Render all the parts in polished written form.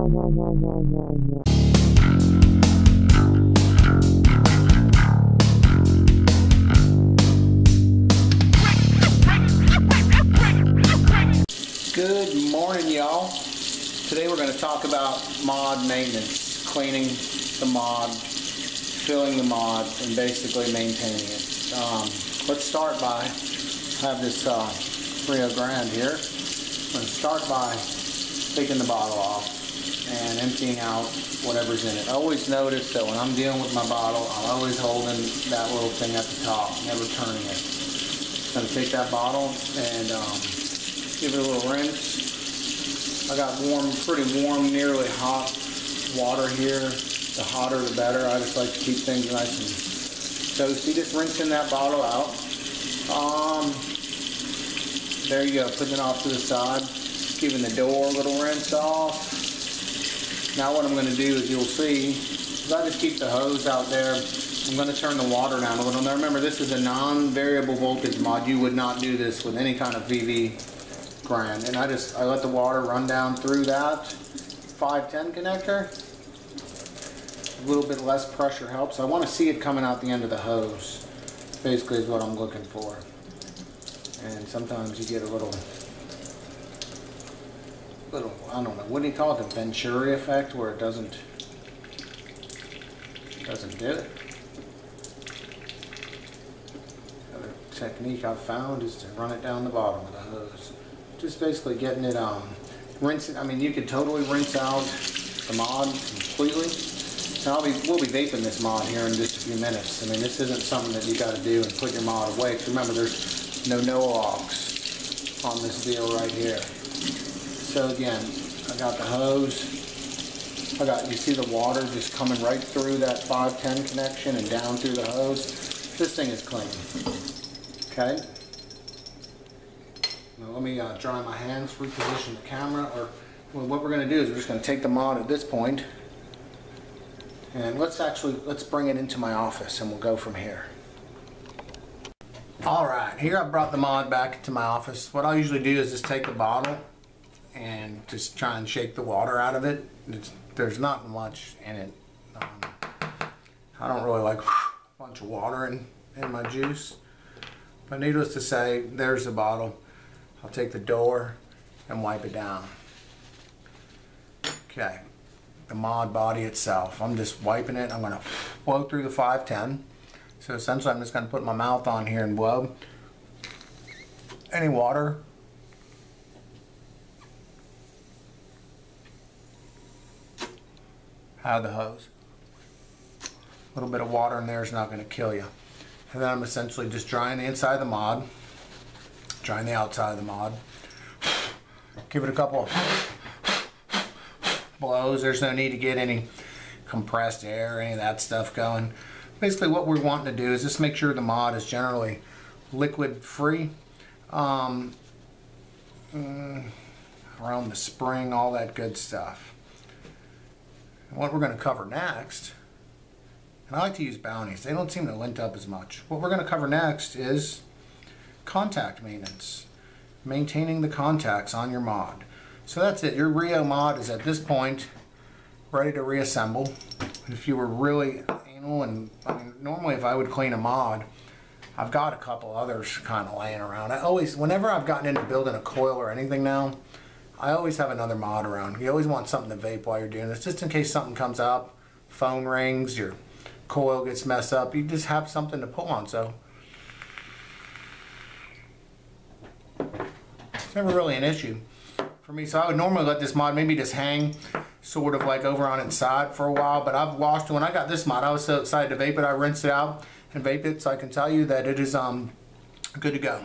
Good morning, y'all. Today we're going to talk about mod maintenance, cleaning the mod, filling the mod, and basically maintaining it. Let's start by, I have this Rio Grande here. I'm going to start by taking the bottle off and emptying out whatever's in it. I always notice that when I'm dealing with my bottle, I'm always holding that little thing at the top, never turning it. I'm going to take that bottle and give it a little rinse. I got pretty warm, nearly hot water here. The hotter the better. I just like to keep things nice and toasty. Just rinsing that bottle out. There you go, putting it off to the side. Giving the door a little rinse off. Now what I'm going to do is you'll see, is I just keep the hose out there. I'm going to turn the water down a little. Now remember, this is a non-variable voltage mod. You would not do this with any kind of VV Grande. And I let the water run down through that 510 connector. A little bit less pressure helps. I want to see it coming out the end of the hose. Basically is what I'm looking for. And sometimes you get a little, I don't know, what do you call it, the Venturi effect, where it doesn't do it. Another technique I've found is to run it down the bottom of the hose. Just basically getting it, rinsing. I mean, you could totally rinse out the mod completely. And we'll be vaping this mod here in just a few minutes. I mean, this isn't something that you got to do and put your mod away. Because remember, there's no locks on this deal right here. So again, I got the hose. You see the water just coming right through that 510 connection and down through the hose. This thing is clean. Okay. Now let me dry my hands, reposition the camera. Or well, what we're going to do is we're just going to take the mod at this point. And let's bring it into my office and we'll go from here. Alright, here I brought the mod back to my office. What I usually do is just take the bottle and just try and shake the water out of it. There's not much in it. I don't really like a bunch of water in my juice. But needless to say, there's the bottle. I'll take the door and wipe it down. Okay. The mod body itself. I'm just wiping it. I'm going to blow through the 510. So essentially I'm just going to put my mouth on here and blow any water out of the hose. A little bit of water in there is not going to kill you. And then I'm essentially just drying the inside of the mod, drying the outside of the mod. Give it a couple of blows. There's no need to get any compressed air or any of that stuff going. Basically what we're wanting to do is just make sure the mod is generally liquid free, around the spring, all that good stuff. And what we're going to cover next, and I like to use bounties, they don't seem to lint up as much. What we're going to cover next is contact maintenance, maintaining the contacts on your mod. So that's it. Your REO mod is at this point ready to reassemble. If you were really anal, and I mean, normally if I would clean a mod, I've got a couple others kind of laying around. Whenever I've gotten into building a coil or anything now, I always have another mod around. You always want something to vape while you're doing this, just in case something comes up, phone rings, your coil gets messed up, you just have something to pull on. So it's never really an issue for me. So I would normally let this mod maybe just hang sort of like over on its side for a while, but I've lost it. When I got this mod, I was so excited to vape it, I rinsed it out and vaped it, so I can tell you that it is good to go.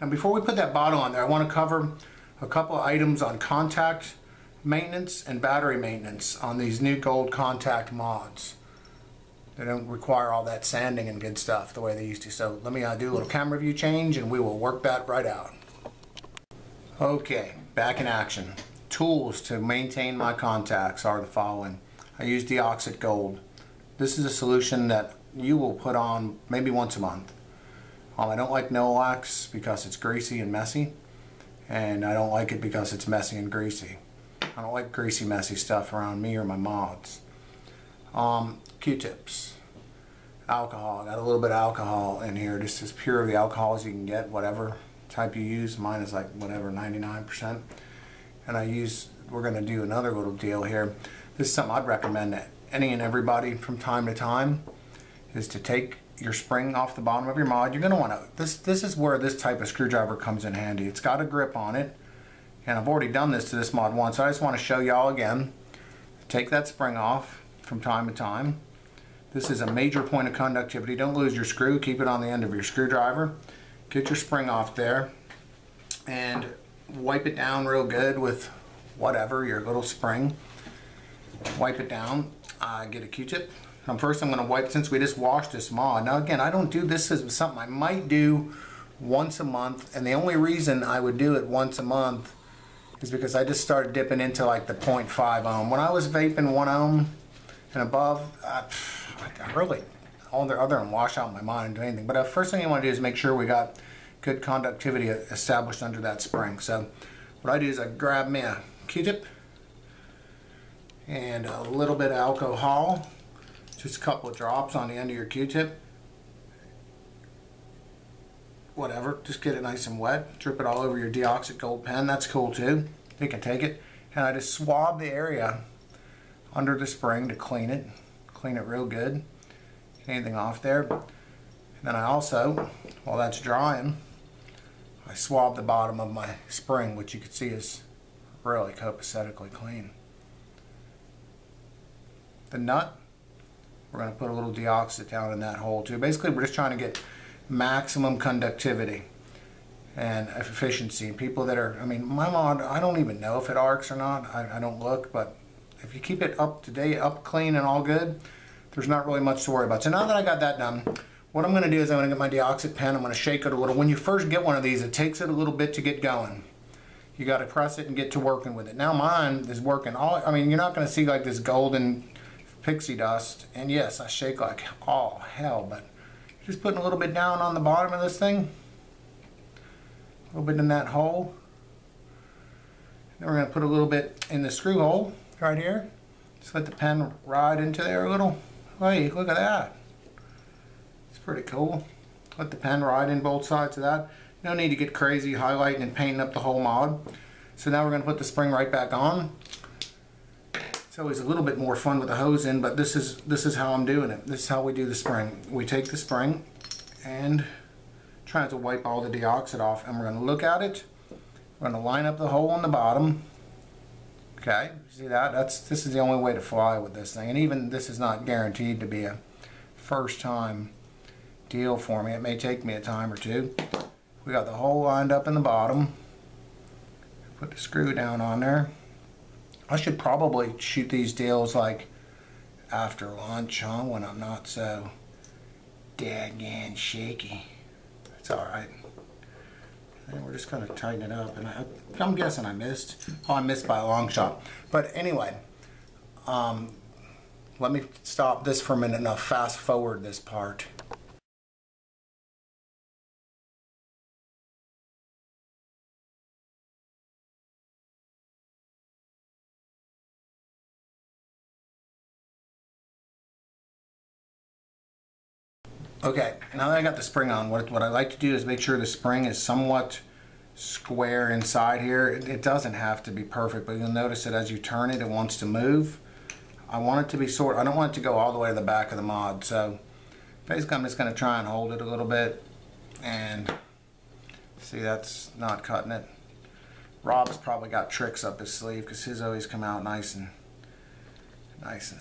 Now before we put that bottle on there, I want to cover a couple of items on contact maintenance and battery maintenance on these new gold contact mods. They don't require all that sanding and good stuff the way they used to. So let me do a little camera view change and we will work that right out. Okay, back in action. Tools to maintain my contacts are the following. I use Deoxit Gold. This is a solution that you will put on maybe once a month. I don't like Nolax because it's greasy and messy, and I don't like it because it's messy and greasy. I don't like greasy, messy stuff around me or my mods. Q-tips. Alcohol. I got a little bit of alcohol in here, just as pure of the alcohol as you can get, whatever type you use. Mine is like whatever, 99%. And we're going to do another little deal here. This is something I'd recommend to any and everybody from time to time, is to take your spring off the bottom of your mod. You're going to want to, this is where this type of screwdriver comes in handy. It's got a grip on it, and I've already done this to this mod once, so I just want to show y'all again. Take that spring off from time to time. This is a major point of conductivity. Don't lose your screw. Keep it on the end of your screwdriver. Get your spring off there and wipe it down real good with whatever, your little spring. Wipe it down. Get a Q-tip. First I'm going to wipe, since we just washed this mod. Now again, I don't do this as something I might do once a month, and the only reason I would do it once a month is because I just started dipping into like the 0.5 ohm. When I was vaping 1 ohm and above, I really, other than wash out my mod and do anything. But the first thing you want to do is make sure we got good conductivity established under that spring. So what I do is I grab me a Q-tip and a little bit of alcohol, just a couple of drops on the end of your Q-tip. Whatever, just get it nice and wet. Drip it all over your deoxit gold pen. That's cool too. You can take it. And I just swab the area under the spring to clean it. Clean it real good. Get anything off there. And then I also, while that's drying, I swab the bottom of my spring, which you can see is really copacetically clean. The nut, we're going to put a little deoxit down in that hole too. Basically, we're just trying to get maximum conductivity and efficiency. People that are, I mean, my mod, I don't even know if it arcs or not. I don't look, but if you keep it up to date, up clean and all good, there's not really much to worry about. So now that I got that done, what I'm going to do is I'm going to get my deoxit pen. I'm going to shake it a little. When you first get one of these, it takes it a little bit to get going. You got to press it and get to working with it. Now mine is working all, I mean, you're not going to see like this golden pixie dust. And yes, I shake like all hell, but just putting a little bit down on the bottom of this thing. A little bit in that hole. Then we're going to put a little bit in the screw hole right here. Just let the pen ride into there a little. Hey, look at that. It's pretty cool. Let the pen ride in both sides of that. No need to get crazy highlighting and painting up the whole mod. So now we're going to put the spring right back on. It's always a little bit more fun with the hose in, but this is how I'm doing it. This is how we do the spring. We take the spring and try to wipe all the deoxit off, and we're going to look at it. We're going to line up the hole on the bottom. Okay, see that? This is the only way to fly with this thing, and even this is not guaranteed to be a first time deal for me. It may take me a time or two. We got the hole lined up in the bottom. Put the screw down on there. I should probably shoot these deals like after lunch, huh? When I'm not so daggone shaky. It's alright. And we're just going to tighten it up. And I'm guessing I missed. Oh, I missed by a long shot. But anyway, let me stop this for a minute and I'll fast forward this part. Okay, now that I got the spring on, what I like to do is make sure the spring is somewhat square inside here. It doesn't have to be perfect, but you'll notice that as you turn it, it wants to move. I want it to be I don't want it to go all the way to the back of the mod, so basically I'm just going to try and hold it a little bit, and see, that's not cutting it. Rob's probably got tricks up his sleeve because his always come out nice and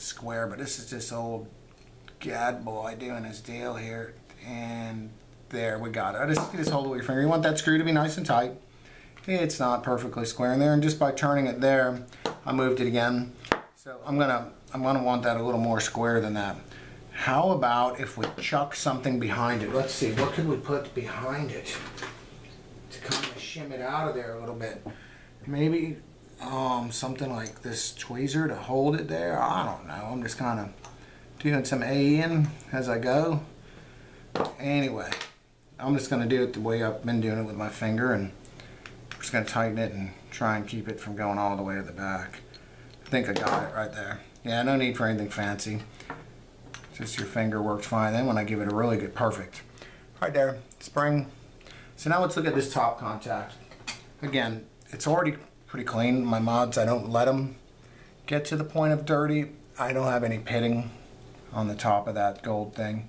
square, but this is just old Gad boy doing his deal here, and there we got it. Just hold it with your finger. You want that screw to be nice and tight. It's not perfectly square in there, and just by turning it there, I moved it again. So I'm gonna want that a little more square than that. How about if we chuck something behind it? Let's see, what could we put behind it to kind of shim it out of there a little bit? Maybe something like this tweezer to hold it there. I don't know. I'm just kind of doing some A-in as I go. Anyway, I'm just going to do it the way I've been doing it with my finger, and I'm just going to tighten it and try and keep it from going all the way to the back. I think I got it right there. Yeah, no need for anything fancy. Just your finger works fine. Then when I give it a really good, perfect. Right there, spring. So now let's look at this top contact. Again, it's already pretty clean. My mods, I don't let them get to the point of dirty. I don't have any pitting on the top of that gold thing.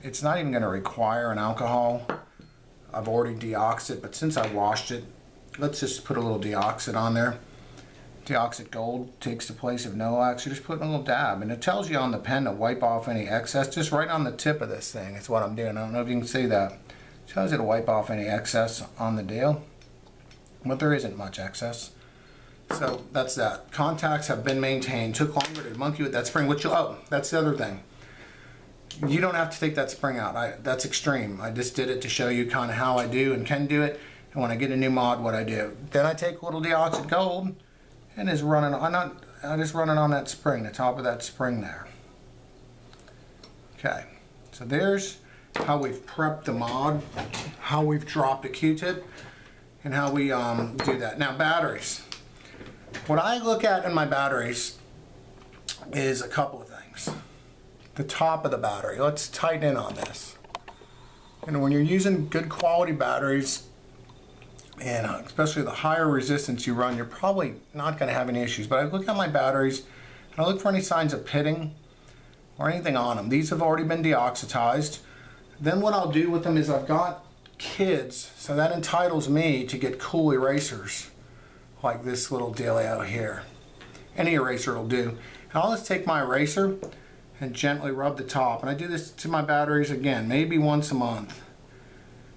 It's not even going to require an alcohol. I've already deoxed it, but since I washed it, let's just put a little deoxit on there. Deoxit gold takes the place of Nolax. You're just putting a little dab, and it tells you on the pen to wipe off any excess, just right on the tip of this thing. It's what I'm doing. I don't know if you can see that. It tells you to wipe off any excess on the deal, but there isn't much excess. So that's that. Contacts have been maintained. Took longer to monkey with that spring, which oh, that's the other thing. You don't have to take that spring out. That's extreme. I just did it to show you kind of how I do and can do it. And when I get a new mod, what I do. Then I take a little deoxit gold and just run it on. I just run it on that spring, the top of that spring there. Okay. So there's how we've prepped the mod, how we've dropped a Q-tip, and how we do that. Now batteries. What I look at in my batteries is a couple of things. The top of the battery. Let's tighten in on this. And when you're using good quality batteries, and especially the higher resistance you run, you're probably not going to have any issues. But I look at my batteries and I look for any signs of pitting or anything on them. These have already been deoxitized. Then what I'll do with them is I've got kids, so that entitles me to get cool erasers like this little dealio here. Any eraser will do. And I'll just take my eraser and gently rub the top. And I do this to my batteries again, maybe once a month.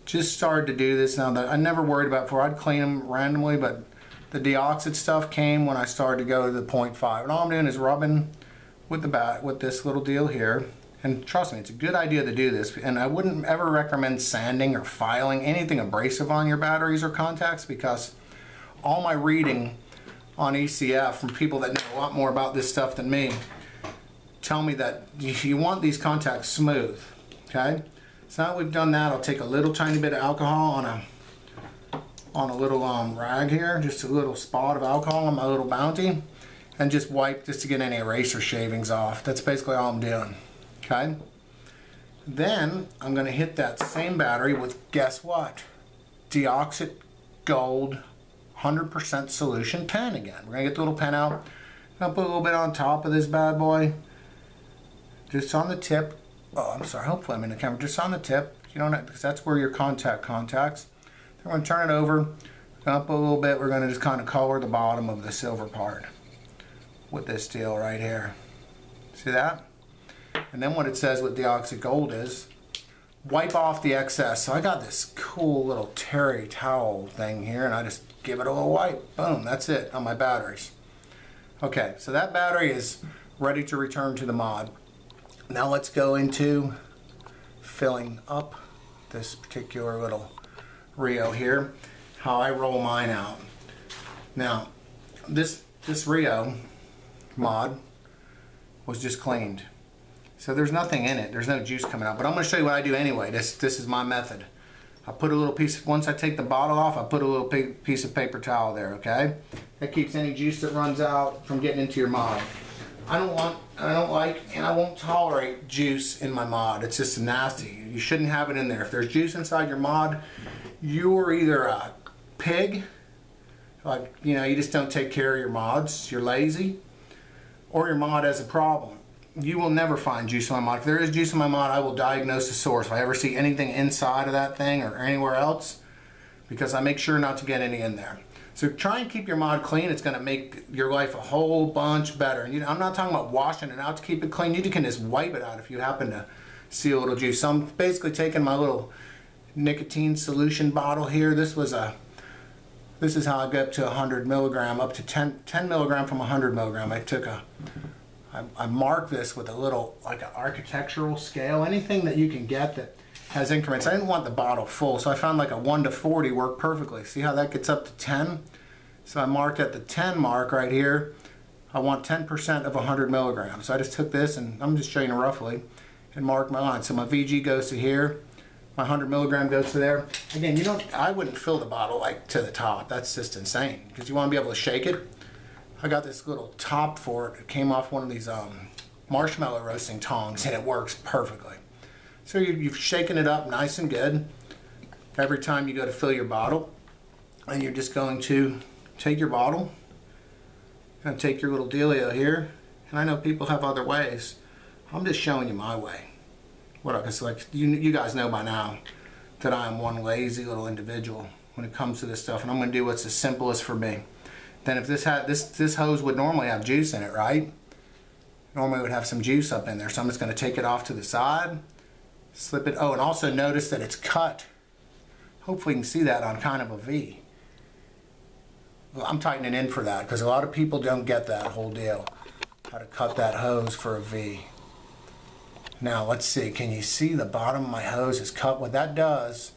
Just started to do this now that I never worried about before. I'd clean them randomly, but the deoxit stuff came when I started to go to the 0.5. And all I'm doing is rubbing with with this little deal here. And trust me, it's a good idea to do this. And I wouldn't ever recommend sanding or filing anything abrasive on your batteries or contacts, because all my reading on ECF from people that know a lot more about this stuff than me tell me that you want these contacts smooth. Okay. So now we've done that, I'll take a little tiny bit of alcohol on a little rag here, just a little spot of alcohol on my little Bounty, and just wipe just to get any eraser shavings off. That's basically all I'm doing. Okay. Then I'm going to hit that same battery with, guess what? Deoxit gold 100% solution pen again. We're going to get the little pen out. I'm going to put a little bit on top of this bad boy, just on the tip. Oh, I'm sorry, hopefully I'm in the camera. Just on the tip, you don't have, because that's where your contacts. Then we're going to turn it over, up a little bit. We're going to just kind of color the bottom of the silver part with this deal right here. See that? And then what it says with deoxit gold is, wipe off the excess. So I got this cool little terry towel thing here, and I just give it a little wipe. Boom, that's it on my batteries. Okay, so that battery is ready to return to the mod. Now let's go into filling up this particular little REO here, how I roll mine out. Now, this REO mod was just cleaned. So there's nothing in it, there's no juice coming out, but I'm going to show you what I do anyway. This is my method. I put a little piece, once I take the bottle off, I put a little piece of paper towel there, okay? That keeps any juice that runs out from getting into your mod. I don't like, and I won't tolerate juice in my mod. It's just nasty. You shouldn't have it in there. If there's juice inside your mod, you're either a pig, like, you know, you just don't take care of your mods, you're lazy, or your mod has a problem. You will never find juice in my mod. If there is juice in my mod, I will diagnose the source. If I ever see anything inside of that thing or anywhere else, because I make sure not to get any in there. So try and keep your mod clean. It's going to make your life a whole bunch better. And I'm not talking about washing it out to keep it clean. You can just wipe it out if you happen to see a little juice. So I'm basically taking my little nicotine solution bottle here. This is how I get up to 100 milligram, up to 10 milligram from 100 milligram. I marked this with a little, like an architectural scale, anything that you can get that has increments. I didn't want the bottle full, so I found like a 1 to 40 worked perfectly. See how that gets up to 10? So I marked at the 10 mark right here. I want 10% of 100 milligrams. So I just took this, and I'm just showing you roughly, and marked my line. So my VG goes to here, my 100 milligram goes to there. Again, I wouldn't fill the bottle like to the top. That's just insane, because you want to be able to shake it. I got this little top for it. It came off one of these marshmallow roasting tongs, and it works perfectly. So you've shaken it up nice and good every time you go to fill your bottle, and you're just going to take your bottle and take your little dealio here. And I know people have other ways. I'm just showing you my way. Because like you guys know by now that I am one lazy little individual when it comes to this stuff, and I'm going to do what's the simplest for me. Then if this hose would normally have juice in it, right? Normally it would have some juice up in there, so I'm just going to take it off to the side, slip it. Oh, and also notice that it's cut. Hopefully you can see that on kind of a V. Well, I'm tightening in for that because a lot of people don't get that whole deal, how to cut that hose for a V. Now let's see, can you see the bottom of my hose is cut? What that does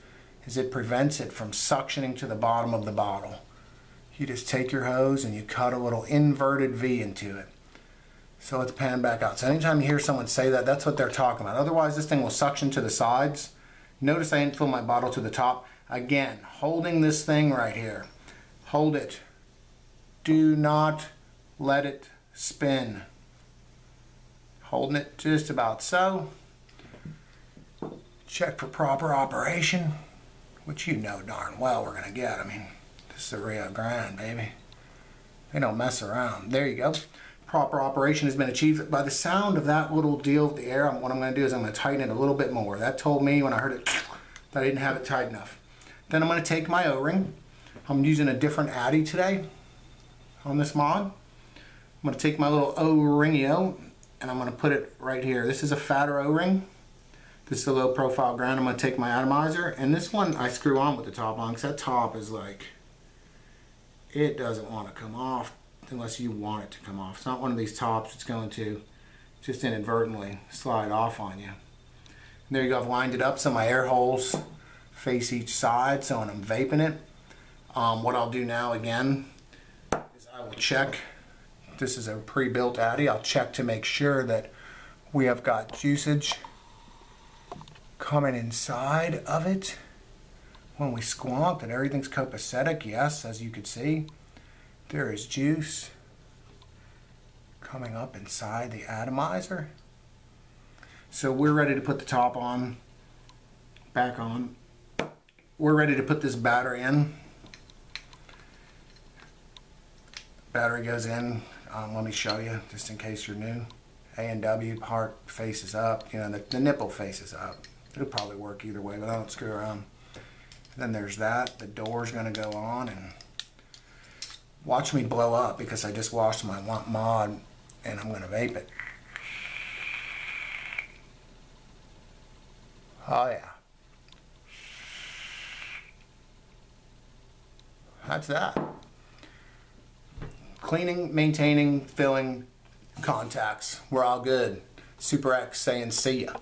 is it prevents it from suctioning to the bottom of the bottle. You just take your hose and you cut a little inverted V into it. So let's pan back out. So anytime you hear someone say that, that's what they're talking about. Otherwise this thing will suction to the sides. Notice I didn't fill my bottle to the top. Again, holding this thing right here. Hold it. Do not let it spin. Holding it just about so. Check for proper operation, which you know darn well we're going to get. I mean, this is the Rio Grande, baby. They don't mess around. There you go. Proper operation has been achieved. By the sound of that little deal with the air, what I'm going to do is I'm going to tighten it a little bit more. That told me when I heard it that I didn't have it tight enough. Then I'm going to take my O-ring. I'm using a different Addy today on this mod. I'm going to take my little O-ringio and I'm going to put it right here. This is a fatter O-ring. This is a low profile ground. I'm going to take my atomizer, and this one I screw on with the top on because that top is like, it doesn't want to come off unless you want it to come off. It's not one of these tops that's going to just inadvertently slide off on you. And there you go, I've lined it up so my air holes face each side, so when I'm vaping it, what I'll do now again is I will check. This is a pre-built Addy. I'll check to make sure that we have got juicage coming inside of it. When we squonk, that everything's copacetic. Yes, as you can see, there is juice coming up inside the atomizer. So we're ready to put the top on, back on. We're ready to put this battery in. Battery goes in. Let me show you, just in case you're new. A and W part faces up. You know, the nipple faces up. It'll probably work either way, but I don't screw around. And then there's that. The door's going to go on, and watch me blow up because I just washed my mod, and I'm going to vape it. Oh yeah. That's that. Cleaning, maintaining, filling, contacts. We're all good. Super X saying see ya.